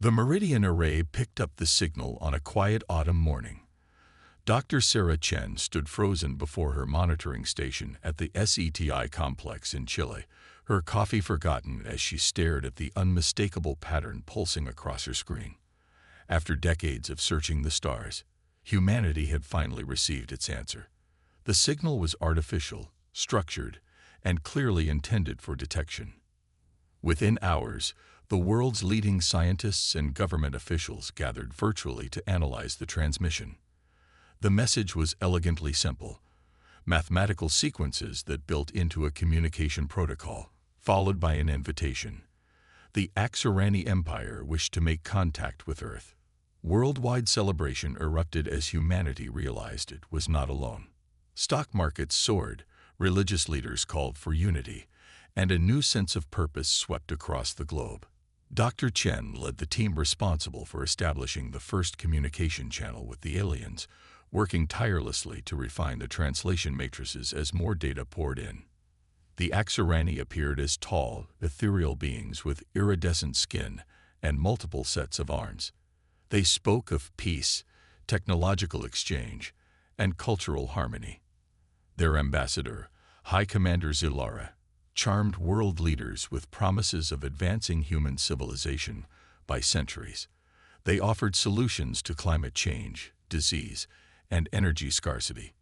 The Meridian Array picked up the signal on a quiet autumn morning. Dr. Sarah Chen stood frozen before her monitoring station at the SETI complex in Chile, her coffee forgotten as she stared at the unmistakable pattern pulsing across her screen. After decades of searching the stars, humanity had finally received its answer. The signal was artificial, structured, and clearly intended for detection. Within hours, the world's leading scientists and government officials gathered virtually to analyze the transmission. The message was elegantly simple: mathematical sequences that built into a communication protocol, followed by an invitation. The HFY Empire wished to make contact with Earth. Worldwide celebration erupted as humanity realized it was not alone. Stock markets soared, religious leaders called for unity, and a new sense of purpose swept across the globe. Dr. Chen led the team responsible for establishing the first communication channel with the aliens, working tirelessly to refine the translation matrices as more data poured in. The HFY appeared as tall, ethereal beings with iridescent skin and multiple sets of arms. They spoke of peace, technological exchange, and cultural harmony. Their ambassador, High Commander Zilara, charmed world leaders with promises of advancing human civilization by centuries. They offered solutions to climate change, disease, and energy scarcity.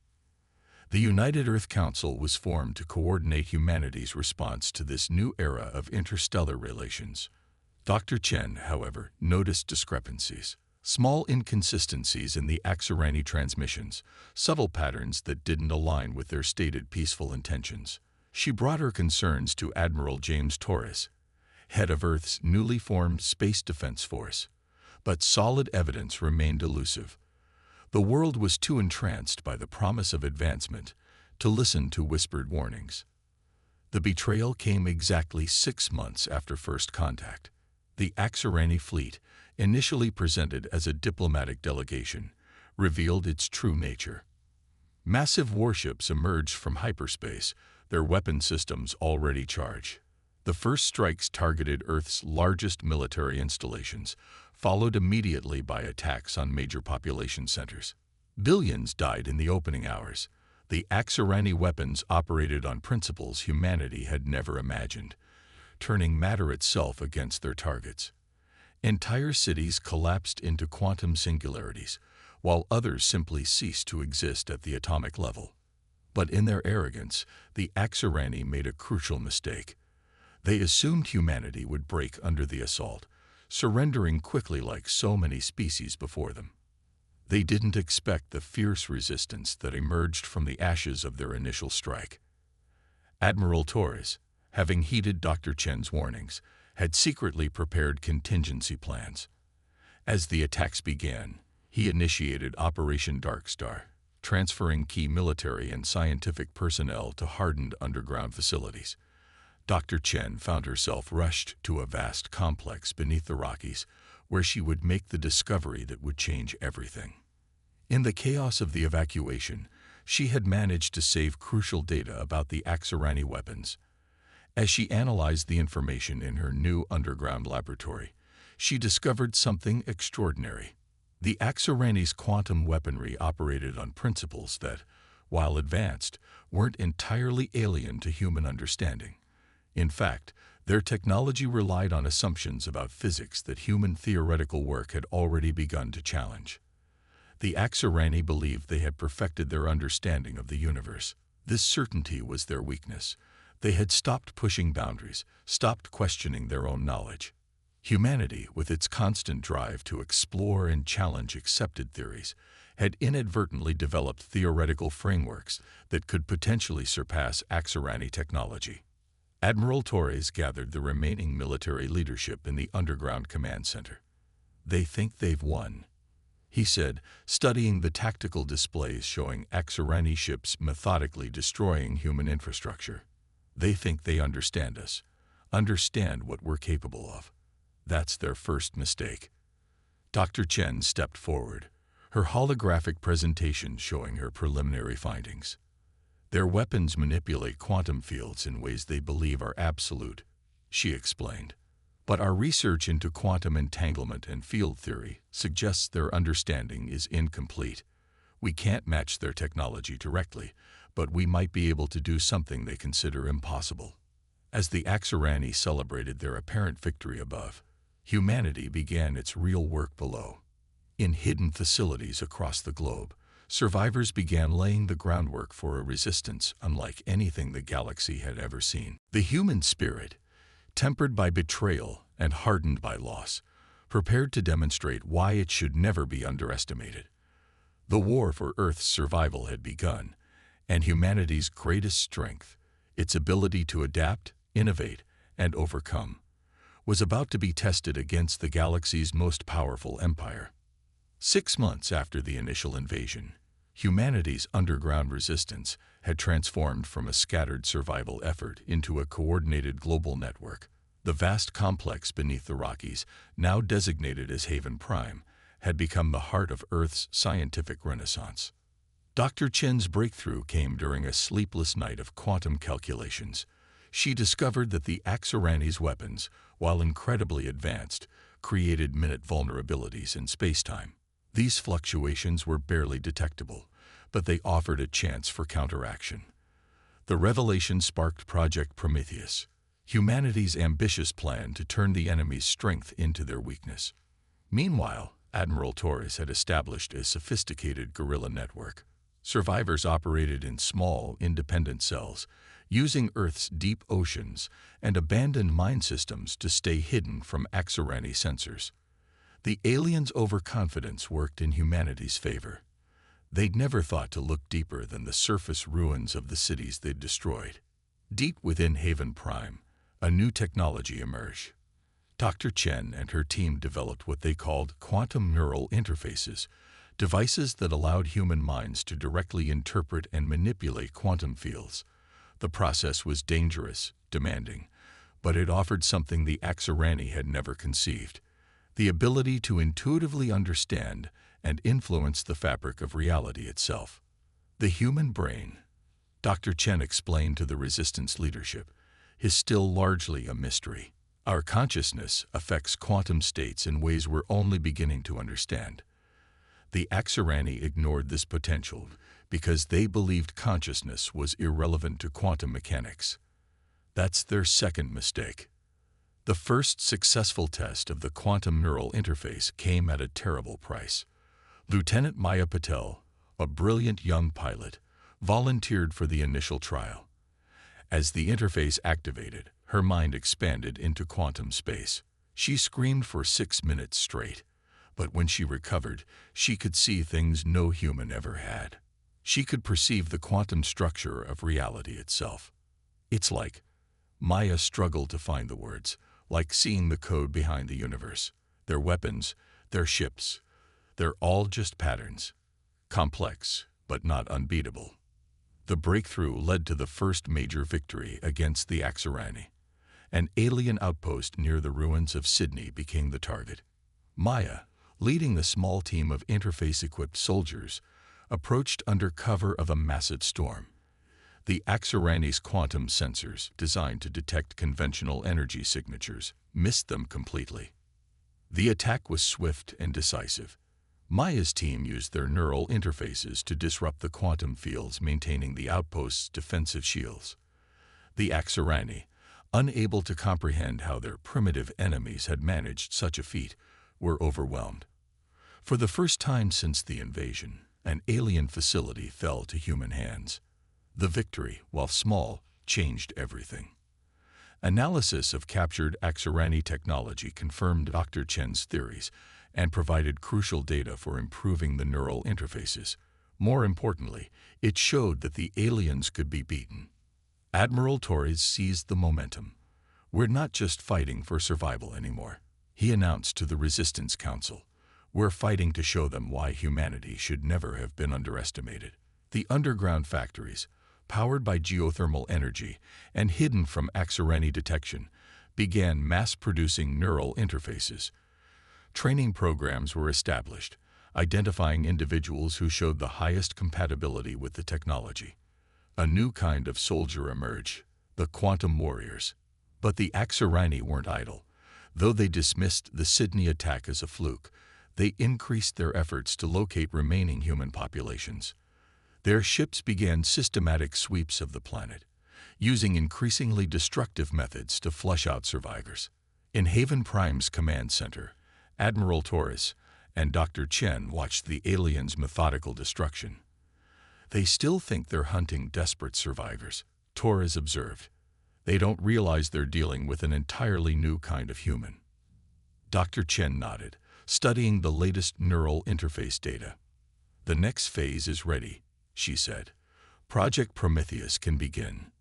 The United Earth Council was formed to coordinate humanity's response to this new era of interstellar relations. Dr. Chen, however, noticed discrepancies. Small inconsistencies in the HFY transmissions, subtle patterns that didn't align with their stated peaceful intentions. She brought her concerns to Admiral James Torres, head of Earth's newly formed Space Defense Force, but solid evidence remained elusive. The world was too entranced by the promise of advancement to listen to whispered warnings. The betrayal came exactly 6 months after first contact. The HFY fleet, initially presented as a diplomatic delegation, revealed its true nature. Massive warships emerged from hyperspace, their weapon systems already charged. The first strikes targeted Earth's largest military installations, followed immediately by attacks on major population centers. Billions died in the opening hours. The HFY weapons operated on principles humanity had never imagined, turning matter itself against their targets. Entire cities collapsed into quantum singularities, while others simply ceased to exist at the atomic level. But in their arrogance, the HFY made a crucial mistake. They assumed humanity would break under the assault, surrendering quickly like so many species before them. They didn't expect the fierce resistance that emerged from the ashes of their initial strike. Admiral Torres, having heeded Dr. Chen's warnings, had secretly prepared contingency plans. As the attacks began, he initiated Operation Dark Star, transferring key military and scientific personnel to hardened underground facilities. Dr. Chen found herself rushed to a vast complex beneath the Rockies, where she would make the discovery that would change everything. In the chaos of the evacuation, she had managed to save crucial data about the HFY weapons. As she analyzed the information in her new underground laboratory, she discovered something extraordinary. The HFY's quantum weaponry operated on principles that, while advanced, weren't entirely alien to human understanding. In fact, their technology relied on assumptions about physics that human theoretical work had already begun to challenge. The HFY believed they had perfected their understanding of the universe. This certainty was their weakness. They had stopped pushing boundaries, stopped questioning their own knowledge. Humanity, with its constant drive to explore and challenge accepted theories, had inadvertently developed theoretical frameworks that could potentially surpass HFY technology. Admiral Torres gathered the remaining military leadership in the underground command center. "They think they've won," he said, studying the tactical displays showing HFY ships methodically destroying human infrastructure. "They think they understand us, understand what we're capable of. That's their first mistake." Dr. Chen stepped forward, her holographic presentation showing her preliminary findings. "Their weapons manipulate quantum fields in ways they believe are absolute," she explained. But our research into quantum entanglement and field theory suggests their understanding is incomplete. We can't match their technology directly, but we might be able to do something they consider impossible. As the Axorani celebrated their apparent victory above, humanity began its real work below. In hidden facilities across the globe, survivors began laying the groundwork for a resistance unlike anything the galaxy had ever seen. The human spirit, tempered by betrayal and hardened by loss, prepared to demonstrate why it should never be underestimated. The war for Earth's survival had begun, and humanity's greatest strength, its ability to adapt, innovate, and overcome, was about to be tested against the galaxy's most powerful empire. 6 months after the initial invasion, humanity's underground resistance had transformed from a scattered survival effort into a coordinated global network. The vast complex beneath the Rockies, now designated as Haven Prime, had become the heart of Earth's scientific renaissance. Dr. Chen's breakthrough came during a sleepless night of quantum calculations. She discovered that the Axorani's weapons, while incredibly advanced, created minute vulnerabilities in spacetime. These fluctuations were barely detectable, but they offered a chance for counteraction. The revelation sparked Project Prometheus, humanity's ambitious plan to turn the enemy's strength into their weakness. Meanwhile, Admiral Torres had established a sophisticated guerrilla network. Survivors operated in small, independent cells, using Earth's deep oceans and abandoned mine systems to stay hidden from Axorani sensors. The aliens' overconfidence worked in humanity's favor. They'd never thought to look deeper than the surface ruins of the cities they'd destroyed. Deep within Haven Prime, a new technology emerged. Dr. Chen and her team developed what they called quantum neural interfaces, devices that allowed human minds to directly interpret and manipulate quantum fields. The process was dangerous, demanding, but it offered something the Axorani had never conceived: the ability to intuitively understand and influence the fabric of reality itself. The human brain, Dr. Chen explained to the Resistance leadership, is still largely a mystery. Our consciousness affects quantum states in ways we're only beginning to understand. The Axorani ignored this potential because they believed consciousness was irrelevant to quantum mechanics. That's their second mistake. The first successful test of the quantum neural interface came at a terrible price. Lieutenant Maya Patel, a brilliant young pilot, volunteered for the initial trial. As the interface activated, her mind expanded into quantum space. She screamed for 6 minutes straight, but when she recovered, she could see things no human ever had. She could perceive the quantum structure of reality itself. It's like Maya struggled to find the words, like seeing the code behind the universe. Their weapons, their ships, they're all just patterns. Complex, but not unbeatable. The breakthrough led to the first major victory against the Axorani. An alien outpost near the ruins of Sydney became the target. Maya, leading the small team of interface-equipped soldiers, approached under cover of a massive storm. The Axorani's quantum sensors, designed to detect conventional energy signatures, missed them completely. The attack was swift and decisive. Maya's team used their neural interfaces to disrupt the quantum fields maintaining the outpost's defensive shields. The Axorani, unable to comprehend how their primitive enemies had managed such a feat, were overwhelmed. For the first time since the invasion, an alien facility fell to human hands. The victory, while small, changed everything. Analysis of captured Axorani technology confirmed Dr. Chen's theories and provided crucial data for improving the neural interfaces. More importantly, it showed that the aliens could be beaten. Admiral Torres seized the momentum. "We're not just fighting for survival anymore," he announced to the Resistance Council. "We're fighting to show them why humanity should never have been underestimated." The underground factories, powered by geothermal energy and hidden from Axorani detection, began mass-producing neural interfaces. Training programs were established, identifying individuals who showed the highest compatibility with the technology. A new kind of soldier emerged, the quantum warriors. But the Axorani weren't idle. Though they dismissed the Sydney attack as a fluke, they increased their efforts to locate remaining human populations. Their ships began systematic sweeps of the planet, using increasingly destructive methods to flush out survivors. In Haven Prime's command center, Admiral Torres and Dr. Chen watched the aliens' methodical destruction. "They still think they're hunting desperate survivors," Torres observed. "They don't realize they're dealing with an entirely new kind of human." Dr. Chen nodded, studying the latest neural interface data. "The next phase is ready," she said. "Project Prometheus can begin."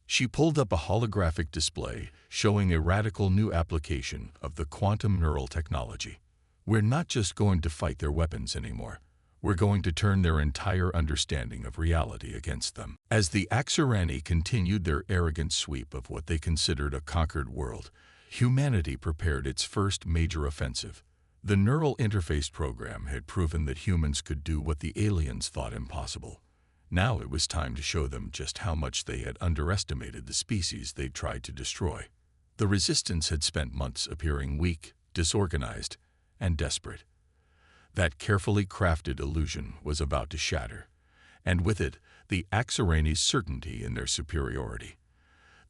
She pulled up a holographic display showing a radical new application of the quantum neural technology. "We're not just going to fight their weapons anymore. We're going to turn their entire understanding of reality against them." As the Axarani continued their arrogant sweep of what they considered a conquered world, humanity prepared its first major offensive. The neural interface program had proven that humans could do what the aliens thought impossible. Now it was time to show them just how much they had underestimated the species they'd tried to destroy. The resistance had spent months appearing weak, disorganized, and desperate. That carefully crafted illusion was about to shatter, and with it, the Axarani's certainty in their superiority.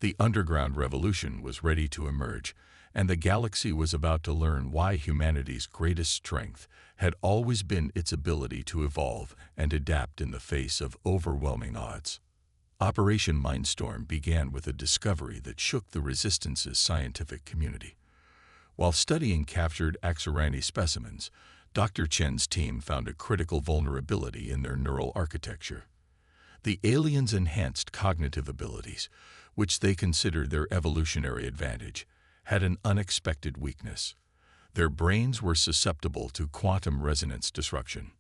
The underground revolution was ready to emerge, and the galaxy was about to learn why humanity's greatest strength had always been its ability to evolve and adapt in the face of overwhelming odds. Operation Mindstorm began with a discovery that shook the Resistance's scientific community. While studying captured Axarani specimens, Dr. Chen's team found a critical vulnerability in their neural architecture. The aliens' enhanced cognitive abilities, which they considered their evolutionary advantage, had an unexpected weakness. Their brains were susceptible to quantum resonance disruption.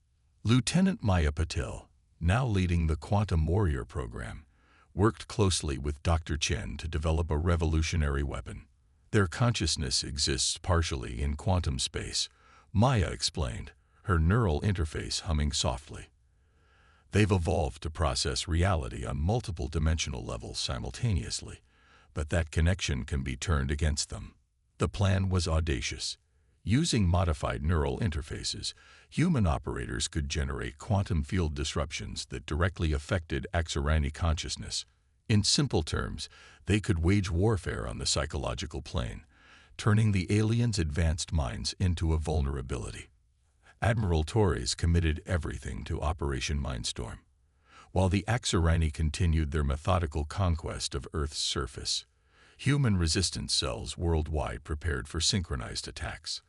Lieutenant Maya Patel, now leading the Quantum Warrior program, worked closely with Dr. Chen to develop a revolutionary weapon. "Their consciousness exists partially in quantum space," Maya explained, her neural interface humming softly. "They've evolved to process reality on multiple dimensional levels simultaneously, but that connection can be turned against them." The plan was audacious. Using modified neural interfaces, human operators could generate quantum field disruptions that directly affected Axarani consciousness. In simple terms, they could wage warfare on the psychological plane, turning the aliens' advanced minds into a vulnerability. Admiral Torres committed everything to Operation Mindstorm, while the Axarani continued their methodical conquest of Earth's surface. Human resistance cells worldwide prepared for synchronized attacks.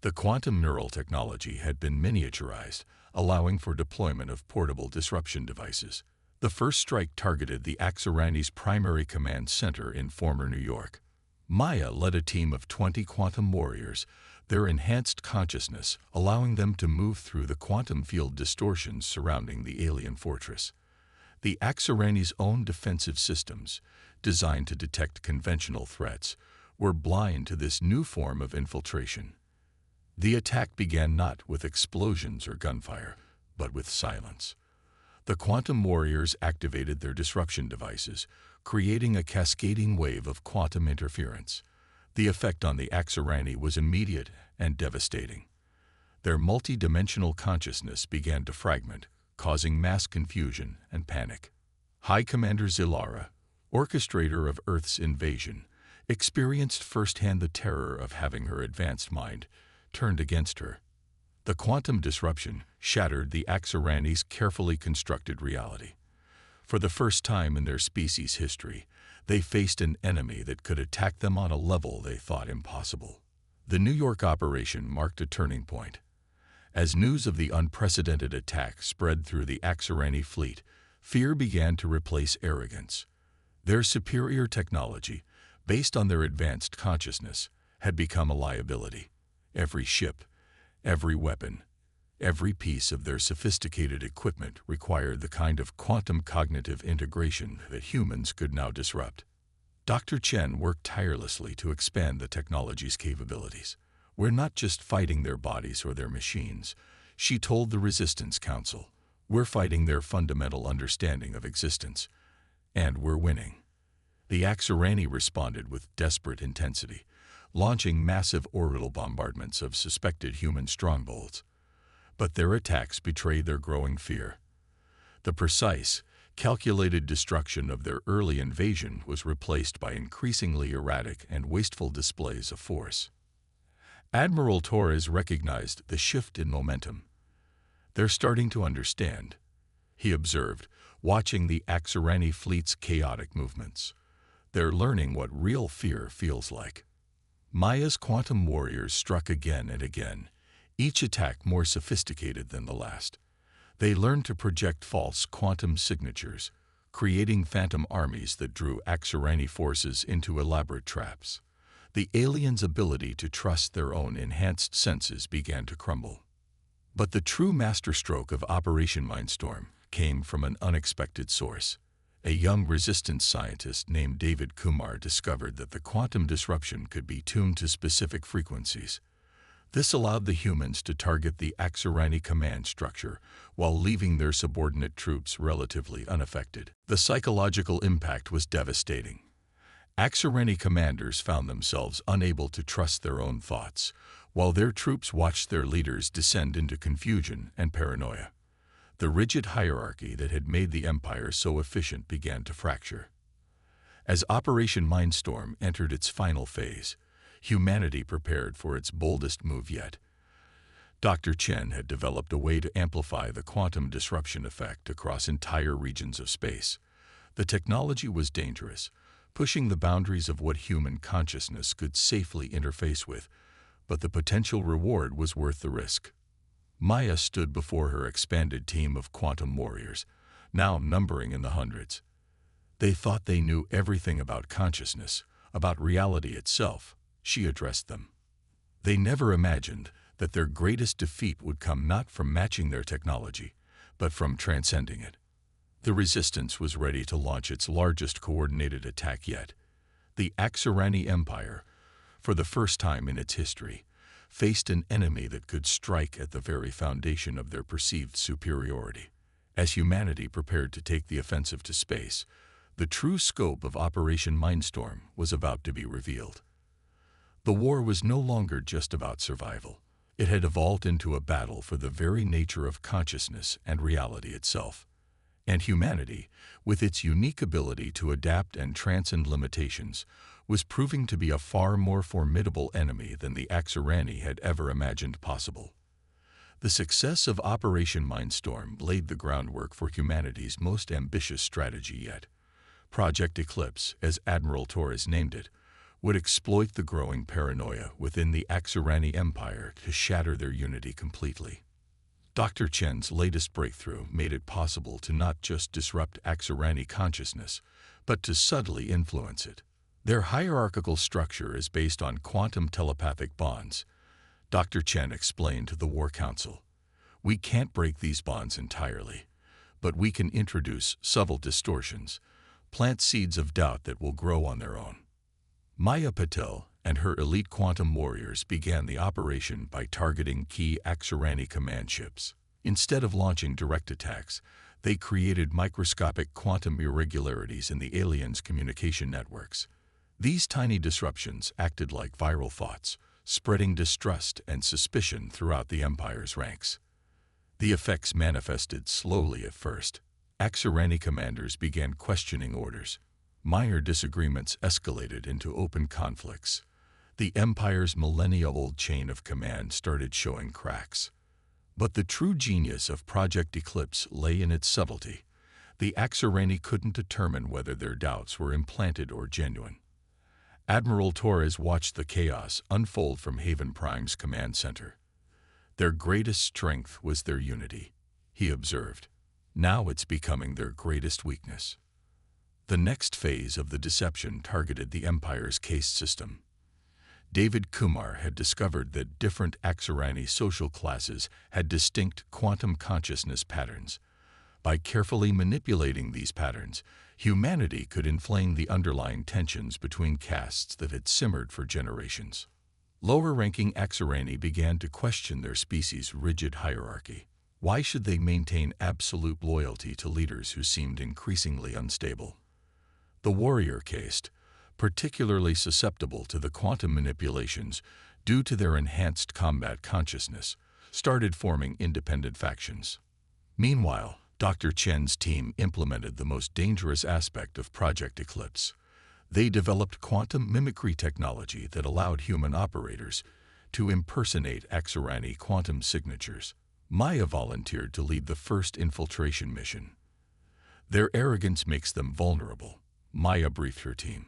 The quantum neural technology had been miniaturized, allowing for deployment of portable disruption devices. The first strike targeted the Axarani's primary command center in former New York. Maya led a team of 20 quantum warriors, their enhanced consciousness allowing them to move through the quantum field distortions surrounding the alien fortress. The Axarani's own defensive systems, designed to detect conventional threats, were blind to this new form of infiltration. The attack began not with explosions or gunfire, but with silence. The quantum warriors activated their disruption devices, creating a cascading wave of quantum interference. The effect on the Axarani was immediate and devastating. Their multi-dimensional consciousness began to fragment, causing mass confusion and panic. High Commander Zilara, orchestrator of Earth's invasion, experienced firsthand the terror of having her advanced mind turned against her. The quantum disruption shattered the Axarani's carefully constructed reality. For the first time in their species' history, they faced an enemy that could attack them on a level they thought impossible. The New York operation marked a turning point. As news of the unprecedented attack spread through the Axarani fleet, fear began to replace arrogance. Their superior technology, based on their advanced consciousness, had become a liability. Every ship, every weapon, every piece of their sophisticated equipment required the kind of quantum cognitive integration that humans could now disrupt. Dr. Chen worked tirelessly to expand the technology's capabilities. "We're not just fighting their bodies or their machines," she told the Resistance Council. "We're fighting their fundamental understanding of existence. And we're winning." The Axarani responded with desperate intensity, launching massive orbital bombardments of suspected human strongholds. But their attacks betrayed their growing fear. The precise, calculated destruction of their early invasion was replaced by increasingly erratic and wasteful displays of force. Admiral Torres recognized the shift in momentum. "They're starting to understand," he observed, watching the Axarani fleet's chaotic movements. "They're learning what real fear feels like." Maya's quantum warriors struck again and again, each attack more sophisticated than the last. They learned to project false quantum signatures, creating phantom armies that drew Axarani forces into elaborate traps. The aliens' ability to trust their own enhanced senses began to crumble. But the true masterstroke of Operation Mindstorm came from an unexpected source. A young resistance scientist named David Kumar discovered that the quantum disruption could be tuned to specific frequencies. This allowed the humans to target the Axarani command structure while leaving their subordinate troops relatively unaffected. The psychological impact was devastating. Axarani commanders found themselves unable to trust their own thoughts, while their troops watched their leaders descend into confusion and paranoia. The rigid hierarchy that had made the Empire so efficient began to fracture. As Operation Mindstorm entered its final phase, humanity prepared for its boldest move yet. Dr. Chen had developed a way to amplify the quantum disruption effect across entire regions of space. The technology was dangerous, pushing the boundaries of what human consciousness could safely interface with, but the potential reward was worth the risk. Maya stood before her expanded team of quantum warriors, now numbering in the hundreds. They thought they knew everything about consciousness, about reality itself. She addressed them. They never imagined that their greatest defeat would come not from matching their technology, but from transcending it. The resistance was ready to launch its largest coordinated attack yet. The Axarani Empire, for the first time in its history, faced an enemy that could strike at the very foundation of their perceived superiority. As humanity prepared to take the offensive to space, the true scope of Operation Mindstorm was about to be revealed. The war was no longer just about survival. It had evolved into a battle for the very nature of consciousness and reality itself. And humanity, with its unique ability to adapt and transcend limitations, was proving to be a far more formidable enemy than the Axarani had ever imagined possible. The success of Operation Mindstorm laid the groundwork for humanity's most ambitious strategy yet. Project Eclipse, as Admiral Torres named it, would exploit the growing paranoia within the Axarani Empire to shatter their unity completely. Dr. Chen's latest breakthrough made it possible to not just disrupt Axarani consciousness, but to subtly influence it. Their hierarchical structure is based on quantum telepathic bonds, Dr. Chen explained to the War Council. "We can't break these bonds entirely, but we can introduce subtle distortions, plant seeds of doubt that will grow on their own." Maya Patel and her elite quantum warriors began the operation by targeting key Axarani command ships. Instead of launching direct attacks, they created microscopic quantum irregularities in the aliens' communication networks. These tiny disruptions acted like viral thoughts, spreading distrust and suspicion throughout the Empire's ranks. The effects manifested slowly at first. Axarani commanders began questioning orders. Minor disagreements escalated into open conflicts. The Empire's millennia-old chain of command started showing cracks. But the true genius of Project Eclipse lay in its subtlety. The Axarani couldn't determine whether their doubts were implanted or genuine. Admiral Torres watched the chaos unfold from Haven Prime's command center. "Their greatest strength was their unity," he observed. "Now it's becoming their greatest weakness." The next phase of the deception targeted the Empire's caste system. David Kumar had discovered that different Axarani social classes had distinct quantum consciousness patterns. By carefully manipulating these patterns, humanity could inflame the underlying tensions between castes that had simmered for generations. Lower-ranking Axarani began to question their species' rigid hierarchy. Why should they maintain absolute loyalty to leaders who seemed increasingly unstable? The warrior caste, particularly susceptible to the quantum manipulations due to their enhanced combat consciousness, started forming independent factions. Meanwhile, Dr. Chen's team implemented the most dangerous aspect of Project Eclipse. They developed quantum mimicry technology that allowed human operators to impersonate Axorani quantum signatures. Maya volunteered to lead the first infiltration mission. Their arrogance makes them vulnerable, Maya briefed her team.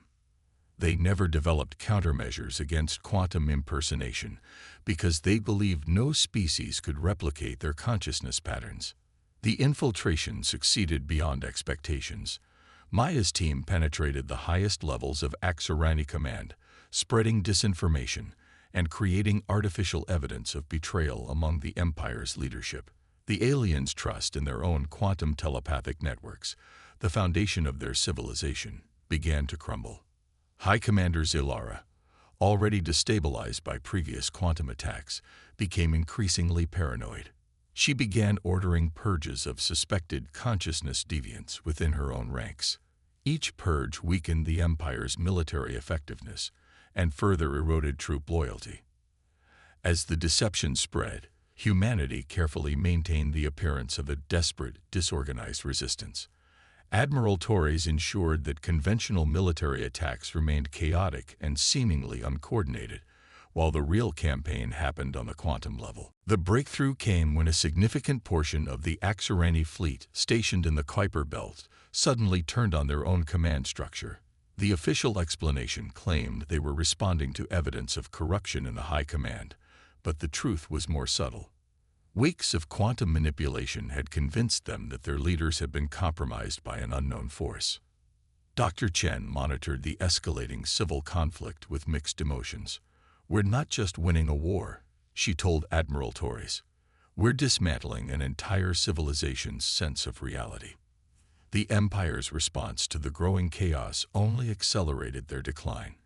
They never developed countermeasures against quantum impersonation because they believed no species could replicate their consciousness patterns. The infiltration succeeded beyond expectations. Maya's team penetrated the highest levels of Axorani command, spreading disinformation and creating artificial evidence of betrayal among the Empire's leadership. The aliens' trust in their own quantum telepathic networks, the foundation of their civilization, began to crumble. High Commander Zilara, already destabilized by previous quantum attacks, became increasingly paranoid. She began ordering purges of suspected consciousness deviants within her own ranks. Each purge weakened the Empire's military effectiveness and further eroded troop loyalty. As the deception spread, humanity carefully maintained the appearance of a desperate, disorganized resistance. Admiral Torres ensured that conventional military attacks remained chaotic and seemingly uncoordinated, while the real campaign happened on the quantum level. The breakthrough came when a significant portion of the Axorani fleet stationed in the Kuiper Belt suddenly turned on their own command structure. The official explanation claimed they were responding to evidence of corruption in the high command, but the truth was more subtle. Weeks of quantum manipulation had convinced them that their leaders had been compromised by an unknown force. Dr. Chen monitored the escalating civil conflict with mixed emotions. "We're not just winning a war," she told Admiral Torres. "We're dismantling an entire civilization's sense of reality." The Empire's response to the growing chaos only accelerated their decline.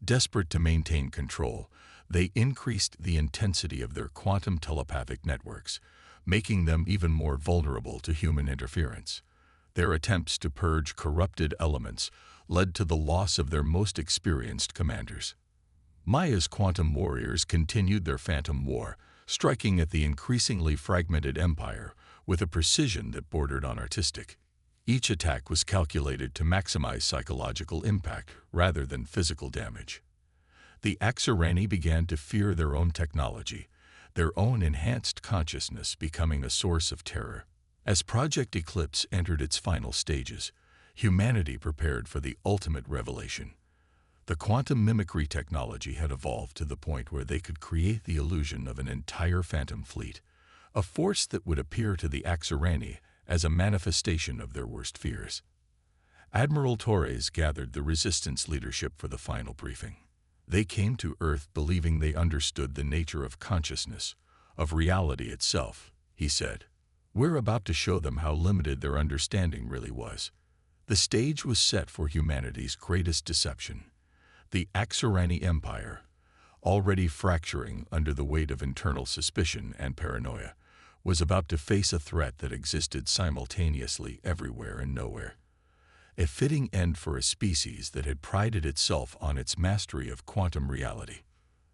Desperate to maintain control, they increased the intensity of their quantum telepathic networks, making them even more vulnerable to human interference. Their attempts to purge corrupted elements led to the loss of their most experienced commanders. Maya's quantum warriors continued their phantom war, striking at the increasingly fragmented empire with a precision that bordered on artistic. Each attack was calculated to maximize psychological impact rather than physical damage. The Axorani began to fear their own technology, their own enhanced consciousness becoming a source of terror. As Project Eclipse entered its final stages, humanity prepared for the ultimate revelation. The quantum mimicry technology had evolved to the point where they could create the illusion of an entire phantom fleet, a force that would appear to the Axorani as a manifestation of their worst fears. Admiral Torres gathered the resistance leadership for the final briefing. They came to Earth believing they understood the nature of consciousness, of reality itself, he said. "We're about to show them how limited their understanding really was." The stage was set for humanity's greatest deception. The Axorani Empire, already fracturing under the weight of internal suspicion and paranoia, was about to face a threat that existed simultaneously everywhere and nowhere. A fitting end for a species that had prided itself on its mastery of quantum reality.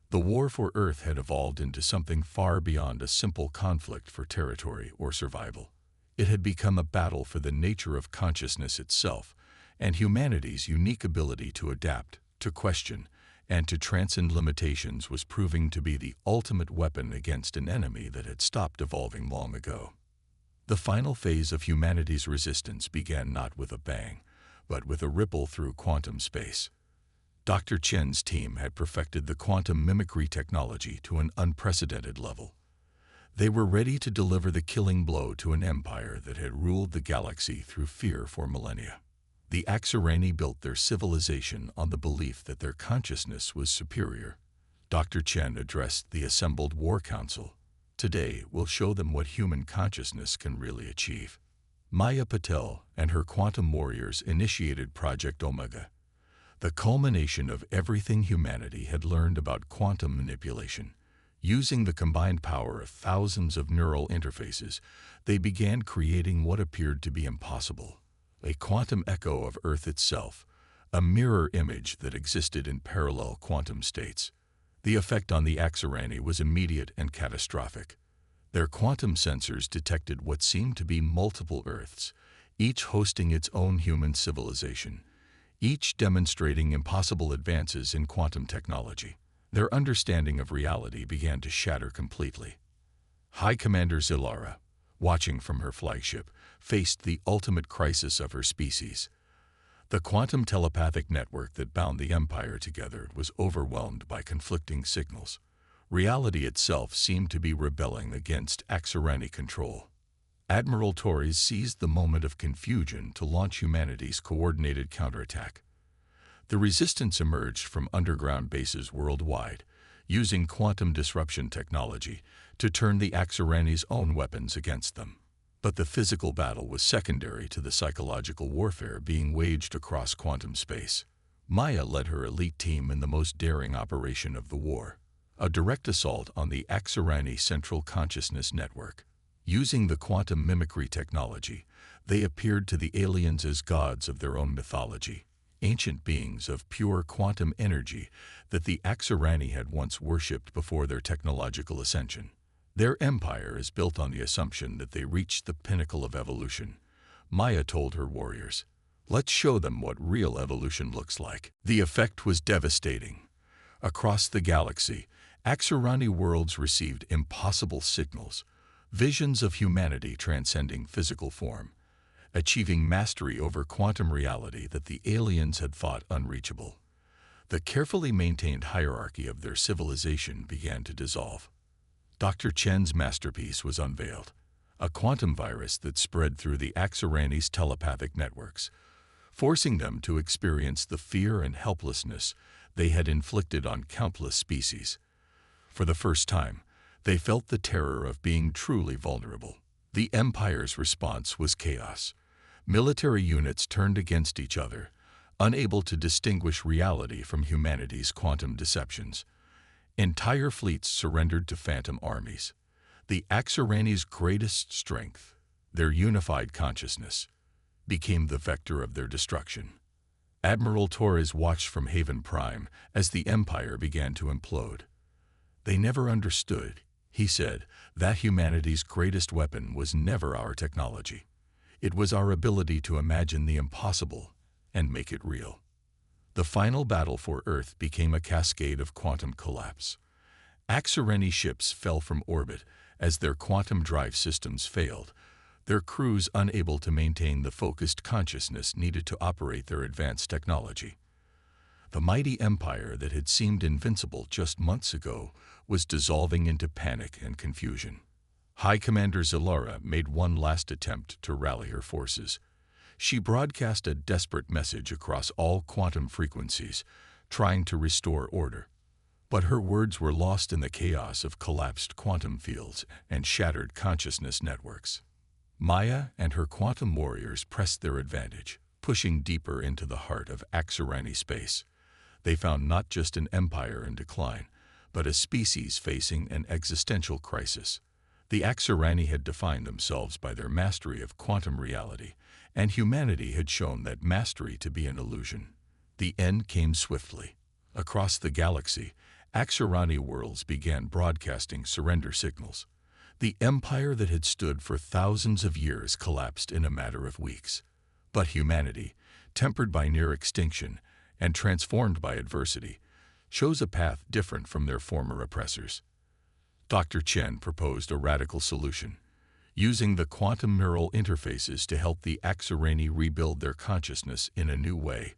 The war for Earth had evolved into something far beyond a simple conflict for territory or survival. It had become a battle for the nature of consciousness itself and humanity's unique ability to adapt, to question, and to transcend limitations was proving to be the ultimate weapon against an enemy that had stopped evolving long ago. The final phase of humanity's resistance began not with a bang, but with a ripple through quantum space. Dr. Chen's team had perfected the quantum mimicry technology to an unprecedented level. They were ready to deliver the killing blow to an empire that had ruled the galaxy through fear for millennia. The Axorani built their civilization on the belief that their consciousness was superior. Dr. Chen addressed the assembled War Council. "Today, we'll show them what human consciousness can really achieve." Maya Patel and her quantum warriors initiated Project Omega, the culmination of everything humanity had learned about quantum manipulation. Using the combined power of thousands of neural interfaces, they began creating what appeared to be impossible. A quantum echo of Earth itself, a mirror image that existed in parallel quantum states. The effect on the Axorani was immediate and catastrophic. Their quantum sensors detected what seemed to be multiple Earths, each hosting its own human civilization, each demonstrating impossible advances in quantum technology. Their understanding of reality began to shatter completely. High Commander Zilara, watching from her flagship, faced the ultimate crisis of her species. The quantum telepathic network that bound the Empire together was overwhelmed by conflicting signals. Reality itself seemed to be rebelling against Axorani control. Admiral Torres seized the moment of confusion to launch humanity's coordinated counterattack. The resistance emerged from underground bases worldwide, using quantum disruption technology to turn the Axorani's own weapons against them. But the physical battle was secondary to the psychological warfare being waged across quantum space. Maya led her elite team in the most daring operation of the war, a direct assault on the Axorani Central Consciousness Network. Using the quantum mimicry technology, they appeared to the aliens as gods of their own mythology, ancient beings of pure quantum energy that the Axorani had once worshipped before their technological ascension. Their empire is built on the assumption that they reached the pinnacle of evolution. Maya told her warriors, "Let's show them what real evolution looks like." The effect was devastating. Across the galaxy, Axorani worlds received impossible signals, visions of humanity transcending physical form, achieving mastery over quantum reality that the aliens had thought unreachable. The carefully maintained hierarchy of their civilization began to dissolve. Dr. Chen's masterpiece was unveiled, a quantum virus that spread through the Axorani's telepathic networks, forcing them to experience the fear and helplessness they had inflicted on countless species. For the first time, they felt the terror of being truly vulnerable. The Empire's response was chaos. Military units turned against each other, unable to distinguish reality from humanity's quantum deceptions. Entire fleets surrendered to phantom armies. The Axorani's greatest strength, their unified consciousness, became the vector of their destruction. Admiral Torres watched from Haven Prime as the Empire began to implode. "They never understood," he said, "that humanity's greatest weapon was never our technology. It was our ability to imagine the impossible and make it real." The final battle for Earth became a cascade of quantum collapse. Axorani ships fell from orbit as their quantum drive systems failed, their crews unable to maintain the focused consciousness needed to operate their advanced technology. The mighty empire that had seemed invincible just months ago was dissolving into panic and confusion. High Commander Zilara made one last attempt to rally her forces. She broadcast a desperate message across all quantum frequencies, trying to restore order. But her words were lost in the chaos of collapsed quantum fields and shattered consciousness networks. Maya and her quantum warriors pressed their advantage, pushing deeper into the heart of Axorani space. They found not just an empire in decline, but a species facing an existential crisis. The Axorani had defined themselves by their mastery of quantum reality, and humanity had shown that mastery to be an illusion. The end came swiftly. Across the galaxy, Axorani worlds began broadcasting surrender signals. The empire that had stood for thousands of years collapsed in a matter of weeks. But humanity, tempered by near extinction and transformed by adversity, chose a path different from their former oppressors. Dr. Chen proposed a radical solution, using the quantum neural interfaces to help the Axorani rebuild their consciousness in a new way,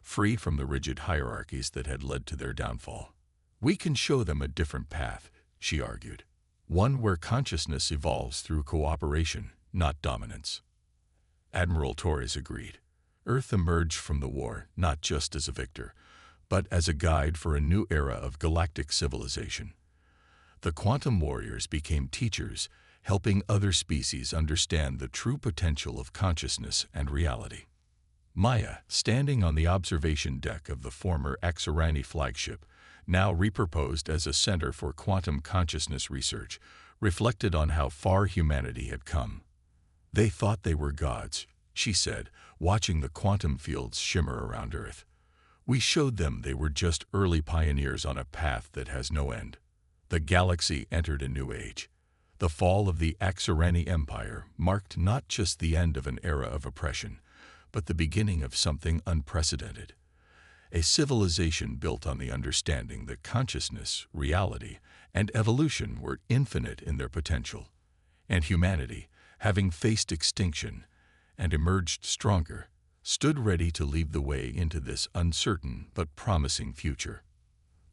free from the rigid hierarchies that had led to their downfall. "We can show them a different path," she argued, "one where consciousness evolves through cooperation, not dominance." Admiral Torres agreed. Earth emerged from the war not just as a victor, but as a guide for a new era of galactic civilization. The quantum warriors became teachers, helping other species understand the true potential of consciousness and reality. Maya, standing on the observation deck of the former Axorani flagship, now repurposed as a center for quantum consciousness research, reflected on how far humanity had come. "They thought they were gods," she said, watching the quantum fields shimmer around Earth. We showed them they were just early pioneers on a path that has no end. The galaxy entered a new age. The fall of the HFY Empire marked not just the end of an era of oppression, but the beginning of something unprecedented. A civilization built on the understanding that consciousness, reality, and evolution were infinite in their potential. And humanity, having faced extinction and emerged stronger, stood ready to lead the way into this uncertain but promising future.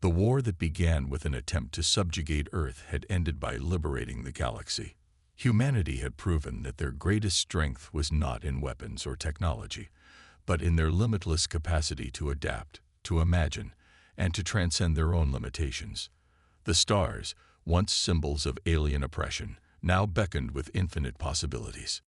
The war that began with an attempt to subjugate Earth had ended by liberating the galaxy. Humanity had proven that their greatest strength was not in weapons or technology, but in their limitless capacity to adapt, to imagine, and to transcend their own limitations. The stars, once symbols of alien oppression, now beckoned with infinite possibilities.